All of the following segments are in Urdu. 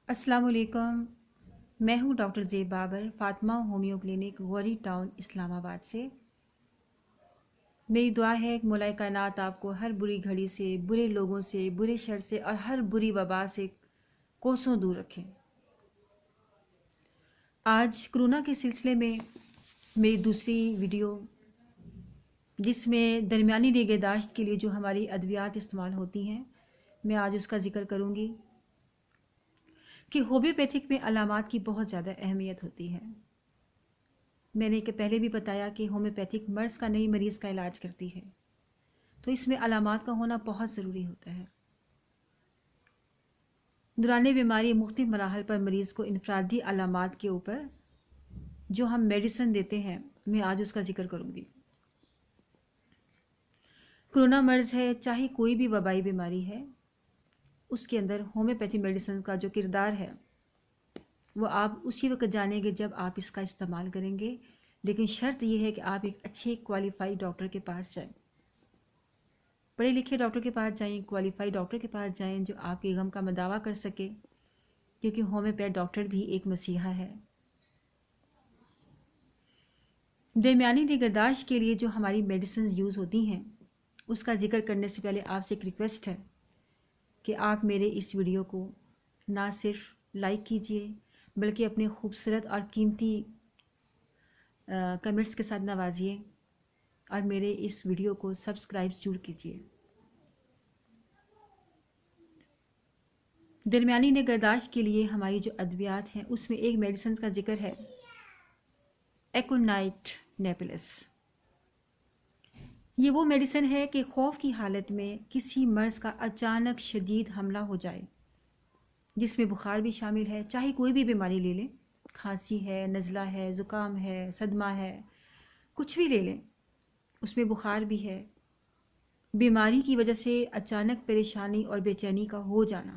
السلام علیکم. میں ہوں doctor Zeb Babar, Fatima homeo clinic, Ghauri town, Islamabad سے. میری دعا ہے کہ مولا کائنات آپ کو ہر بری گھڑی سے، برے لوگوں سے، برے شر سے اور ہر بری وبا سے کوسوں دور رکھیں. آج کرونا کے سلسلے میں میری دوسری ویڈیو، جس میں درمیانی نگہداشت کے لیے جو ہماری ادویات استعمال ہوتی ہیں، میں آج اس کا ذکر کروں گی کہ ہومیوپیتھک میں علامات کی بہت زیادہ اہمیت ہوتی ہے. میں نے پہلے بھی بتایا کہ ہومیوپیتھک مرض کا نہیں، مریض کا علاج کرتی ہے، تو اس میں علامات کا ہونا بہت ضروری ہوتا ہے. دوران بیماری مختلف مراحل پر مریض کو انفرادی علامات کے اوپر جو ہم میڈیسن دیتے ہیں، میں آج اس کا ذکر کروں گی. کرونا مرض ہے، چاہے کوئی بھی وبائی بیماری ہے، اس کے اندر ہومیوپیتھی میڈیسن کا جو کردار ہے وہ آپ اسی وقت جانیں گے جب آپ اس کا استعمال کریں گے. لیکن شرط یہ ہے کہ آپ ایک اچھے کوالیفائی ڈاکٹر کے پاس جائیں، پڑھے لکھے ڈاکٹر کے پاس جائیں، کوالیفائی ڈاکٹر کے پاس جائیں جو آپ کے غم کا مداوع کر سکے، کیونکہ ہومیوپیتھ ڈاکٹر بھی ایک مسیحا ہے. درمیانی نگہداشت کے لیے جو ہماری میڈیسنز یوز ہوتی ہیں، اس کا ذکر کرنے سے پہلے آپ سے ایک ریکویسٹ ہے کہ آپ میرے اس ویڈیو کو نہ صرف لائک کیجئے بلکہ اپنے خوبصورت اور قیمتی کمنٹس کے ساتھ نوازیے اور میرے اس ویڈیو کو سبسکرائب ضرور کیجیے. درمیانی نگہداشت کے لیے ہماری جو ادویات ہیں اس میں ایک میڈیسن کا ذکر ہے، ایکونائٹ نیپلس. یہ وہ میڈیسن ہے کہ خوف کی حالت میں کسی مرض کا اچانک شدید حملہ ہو جائے، جس میں بخار بھی شامل ہے، چاہے کوئی بھی بیماری لے لیں، کھانسی ہے، نزلہ ہے، زکام ہے، صدمہ ہے، کچھ بھی لے لیں، اس میں بخار بھی ہے. بیماری کی وجہ سے اچانک پریشانی اور بے چینی کا ہو جانا،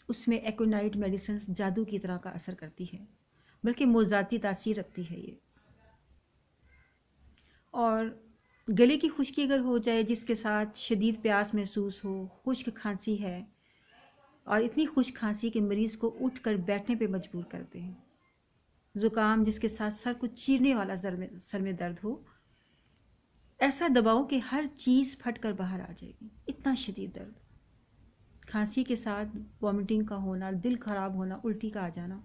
اس میں ایکونائٹ میڈیسنز جادو کی طرح کا اثر کرتی ہے، بلکہ موضاتی تاثیر رکھتی ہے یہ. اور گلے کی خشکی اگر ہو جائے جس کے ساتھ شدید پیاس محسوس ہو، خشک کھانسی ہے، اور اتنی خشک کھانسی کہ مریض کو اٹھ کر بیٹھنے پہ مجبور کرتے ہیں، زکام جس کے ساتھ سر کو چیرنے والا سر میں درد ہو، ایسا دباؤ کہ ہر چیز پھٹ کر باہر آ جائے گی، اتنا شدید درد، کھانسی کے ساتھ وامٹنگ کا ہونا، دل خراب ہونا، الٹی کا آ جانا،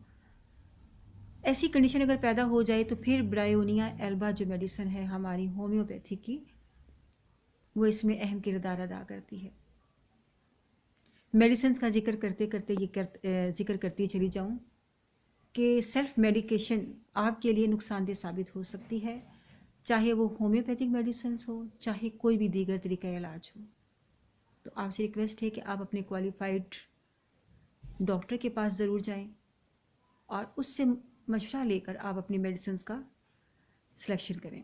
ایسی کنڈیشن اگر پیدا ہو جائے تو پھر برائیونیا ایلبا جو میڈیسن ہے ہماری ہومیوپیتھی کی، وہ اس میں اہم کردار ادا کرتی ہے. میڈیسنز کا ذکر کرتے کرتے یہ ذکر کرتی چلی جاؤں کہ سیلف میڈیکیشن آپ کے لیے نقصان دہ ثابت ہو سکتی ہے، چاہے وہ ہومیوپیتھک میڈیسنز ہو، چاہے کوئی بھی دیگر طریقہ علاج ہو. تو آپ سے ریکویسٹ ہے کہ آپ اپنے کوالیفائڈ ڈاکٹر کے پاس ضرور جائیں اور اس سے مشورہ لے کر آپ اپنی میڈیسنز کا سلیکشن کریں.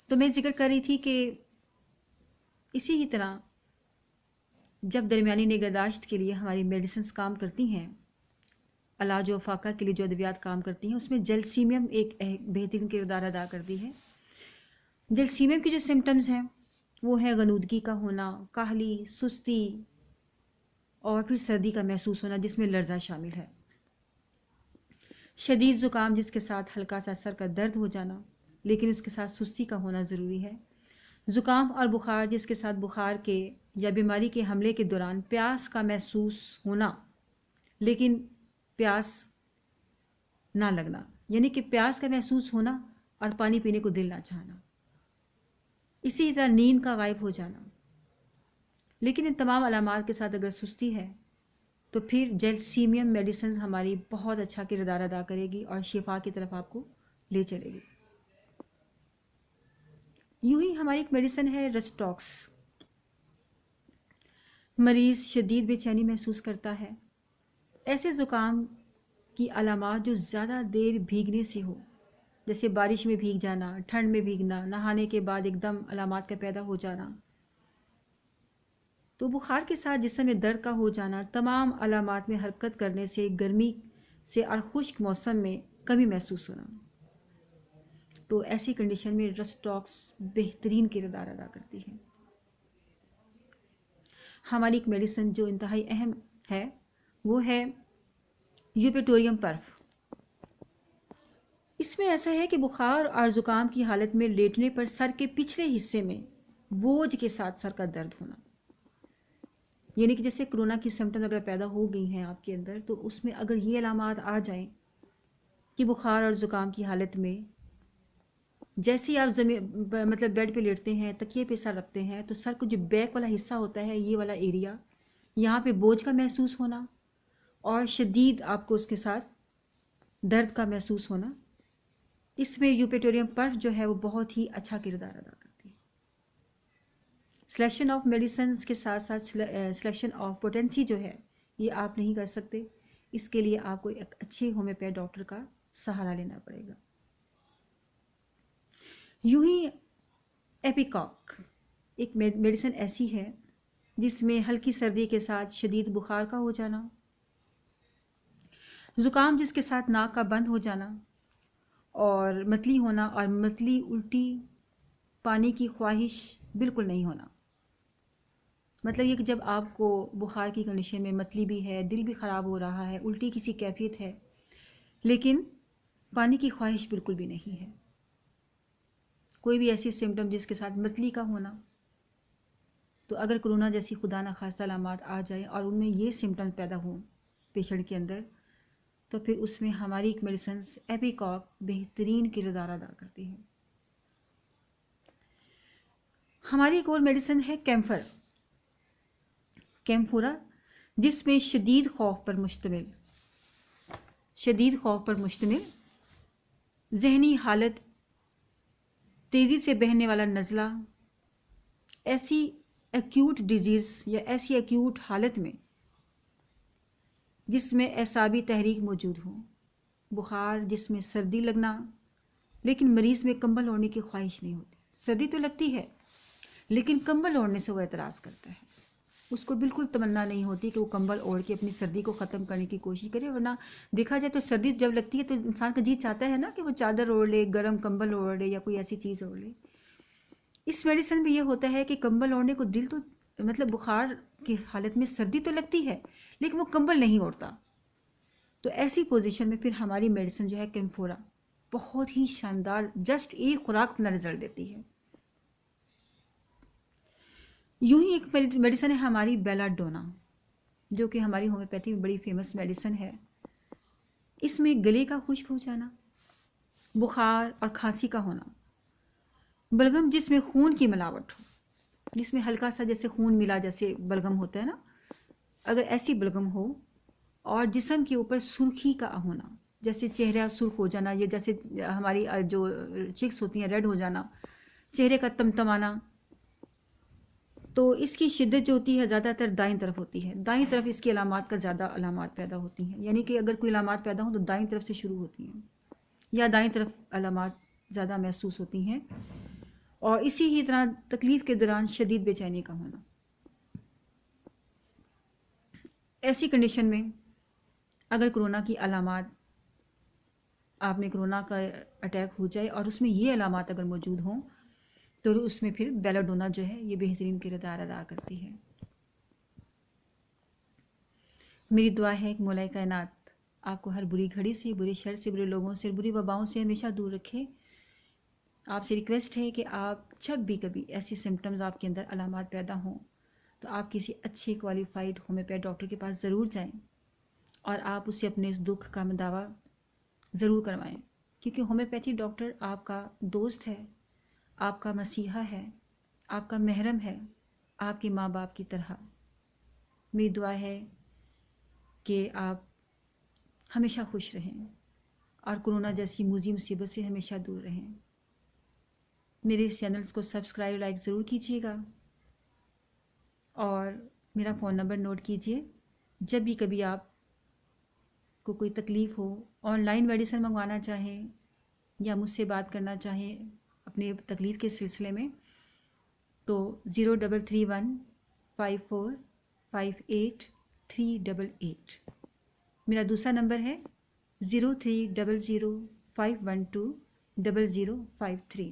تو میں ذکر کر رہی تھی کہ اسی ہی طرح جب درمیانی نگہداشت کے لیے ہماری میڈیسنز کام کرتی ہیں، علاج و فاقہ کے لیے جو ادویات کام کرتی ہیں، اس میں جلسیمیم ایک بہترین کردار ادا کرتی ہے. جلسیمیم کی جو سمٹمز ہیں وہ ہے غنودگی کا ہونا، کاہلی، سستی اور پھر سردی کا محسوس ہونا جس میں لرزہ شامل ہے، شدید زکام جس کے ساتھ ہلکا سا سر کا درد ہو جانا لیکن اس کے ساتھ سستی کا ہونا ضروری ہے، زکام اور بخار جس کے ساتھ بخار کے یا بیماری کے حملے کے دوران پیاس کا محسوس ہونا لیکن پیاس نہ لگنا، یعنی کہ پیاس کا محسوس ہونا اور پانی پینے کو دل نہ چاہنا. اسی طرح نیند کا غائب ہو جانا. لیکن ان تمام علامات کے ساتھ اگر سستی ہے تو پھر جیلسیمیم میڈیسنز ہماری بہت اچھا کردار ادا کرے گی اور شفا کی طرف آپ کو لے چلے گی. یوں ہی ہماری ایک میڈیسن ہے رسٹاکس. مریض شدید بے چینی محسوس کرتا ہے، ایسے زکام کی علامات جو زیادہ دیر بھیگنے سے ہو، جیسے بارش میں بھیگ جانا، ٹھنڈ میں بھیگنا، نہانے کے بعد ایک دم علامات کا پیدا ہو جانا، تو بخار کے ساتھ جسم میں درد کا ہو جانا، تمام علامات میں حرکت کرنے سے، گرمی سے اور خشک موسم میں کمی محسوس ہونا، تو ایسی کنڈیشن میں رسٹاکس بہترین کردار ادا کرتی ہے. ہماری ایک میڈیسن جو انتہائی اہم ہے وہ ہے یوپیٹوریم پرف۔ اس میں ایسا ہے کہ بخار اور زکام کی حالت میں لیٹنے پر سر کے پچھلے حصے میں بوجھ کے ساتھ سر کا درد ہونا، یعنی کہ جیسے کرونا کی سمٹم اگر پیدا ہو گئی ہیں آپ کے اندر، تو اس میں اگر یہ علامات آ جائیں کہ بخار اور زکام کی حالت میں جیسے ہی آپ مطلب بیڈ پہ لیٹتے ہیں، تکیے پہ سر رکھتے ہیں، تو سر کو جو بیک والا حصہ ہوتا ہے، یہ والا ایریا، یہاں پہ بوجھ کا محسوس ہونا اور شدید آپ کو اس کے ساتھ درد کا محسوس ہونا، اس میں یوپیٹوریم پرف جو ہے وہ بہت ہی اچھا کردار ادا کرتی ہے۔ سلیکشن آف میڈیسنز کے ساتھ ساتھ سلیکشن آف پوٹینسی جو ہے یہ آپ نہیں کر سکتے، اس کے لیے آپ کو ایک اچھے ہومیوپیتھ ڈاکٹر کا سہارا لینا پڑے گا۔ یوں ہی ایپیکاک ایک میڈیسن ایسی ہے جس میں ہلکی سردی کے ساتھ شدید بخار کا ہو جانا، زکام جس کے ساتھ ناک کا بند ہو جانا اور متلی ہونا، اور متلی الٹی پانی کی خواہش بالکل نہیں ہونا، مطلب یہ کہ جب آپ کو بخار کی کنڈیشن میں متلی بھی ہے، دل بھی خراب ہو رہا ہے، الٹی کسی کیفیت ہے، لیکن پانی کی خواہش بالکل بھی نہیں ہے، کوئی بھی ایسی سمٹم جس کے ساتھ متلی کا ہونا، تو اگر کرونا جیسی خدا نخواستہ علامات آ جائے اور ان میں یہ سمٹم پیدا ہوں پیشنٹ کے اندر، تو پھر اس میں ہماری ایک میڈیسنس ایپیکاک بہترین کردار ادا کرتی ہے۔ ہماری ایک اور میڈیسن ہے کیمفورا، جس میں شدید خوف پر مشتمل ذہنی حالت، تیزی سے بہنے والا نزلہ، ایسی ایکیوٹ ڈیزیز یا ایسی ایکیوٹ حالت میں جس میں اعصابی تحریک موجود ہو، بخار جس میں سردی لگنا، لیکن مریض میں کمبل اوڑھنے کی خواہش نہیں ہوتی، سردی تو لگتی ہے لیکن کمبل اوڑھنے سے وہ اعتراض کرتا ہے، اس کو بالکل تمنا نہیں ہوتی کہ وہ کمبل اوڑھ کے اپنی سردی کو ختم کرنے کی کوشش کرے، ورنہ دیکھا جائے تو سردی جب لگتی ہے تو انسان کا جی چاہتا ہے نا کہ وہ چادر اوڑھ لے، گرم کمبل اوڑھ لے یا کوئی ایسی چیز اوڑھ لے۔ اس میڈیسن میں یہ ہوتا ہے کہ کمبل اوڑھنے کو دل تو مطلب بخار کی حالت میں سردی تو لگتی ہے لیکن وہ کمبل نہیں اوڑھتا، تو ایسی پوزیشن میں پھر ہماری میڈیسن جو ہے کیمفورا بہت ہی شاندار جسٹ ایک خوراک اپنا رزلٹ دیتی ہے۔ یوں ہی ایک میڈیسن ہے ہماری بیلا ڈونا، جو کہ ہماری ہومیوپیتھی میں بڑی فیمس میڈیسن ہے۔ اس میں گلے کا خشک ہو جانا، بخار اور کھانسی کا ہونا، بلغم جس میں خون کی ملاوٹ ہو، جس میں ہلکا سا جیسے خون ملا جیسے بلغم ہوتا ہے نا، اگر ایسی بلغم ہو، اور جسم کے اوپر سرخی کا ہونا، جیسے چہرہ سرخ ہو جانا، یا جیسے ہماری جو چکس ہوتی ہیں ریڈ ہو جانا، چہرے کا تمتمانا، تو اس کی شدت جو ہوتی ہے زیادہ تر دائیں طرف ہوتی ہے، دائیں طرف اس کی علامات کا زیادہ علامات پیدا ہوتی ہیں، یعنی کہ اگر کوئی علامات پیدا ہوں تو دائیں طرف سے شروع ہوتی ہیں یا دائیں طرف علامات زیادہ محسوس ہوتی ہیں، اور اسی ہی طرح تکلیف کے دوران شدید بے چینی کا ہونا۔ ایسی کنڈیشن میں اگر کرونا کی علامات، آپ نے کرونا کا اٹیک ہو جائے اور اس میں یہ علامات اگر موجود ہوں، تو اس میں پھر بیلا ڈونا جو ہے یہ بہترین کردار ادا کرتی ہے۔ میری دعا ہے کہ مولا کائنات آپ کو ہر بری گھڑی سے، برے شر سے، برے لوگوں سے، بری وباؤں سے ہمیشہ دور رکھے۔ آپ سے ریکویسٹ ہے کہ آپ جب بھی کبھی ایسی سمٹمز آپ کے اندر علامات پیدا ہوں تو آپ کسی اچھے کوالیفائڈ ہومیوپیتھ ڈاکٹر کے پاس ضرور جائیں اور آپ اس سے اپنے اس دکھ کا دعویٰ ضرور کروائیں، کیونکہ ہومیوپیتھی ڈاکٹر آپ کا دوست ہے، آپ کا مسیحا ہے، آپ کا محرم ہے، آپ کے ماں باپ کی طرح۔ میری دعا ہے کہ آپ ہمیشہ خوش رہیں اور کرونا جیسی موذی مصیبت سے ہمیشہ دور رہیں۔ میرے اس چینلز کو سبسکرائب لائک ضرور کیجیے گا، اور میرا فون نمبر نوٹ کیجیے، جب بھی کبھی آپ کو کوئی تکلیف ہو، آن لائن میڈیسن منگوانا چاہیں یا مجھ سے بات کرنا چاہیں اپنے تکلیف کے سلسلے میں، تو 0315458388۔ میرا دوسرا نمبر ہے 0300512053۔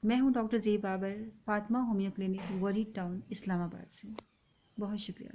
میں ہوں doctor Zeb Babar, Fatima homeo clinic, وری ٹاؤن، اسلام آباد سے۔ بہت شکریہ۔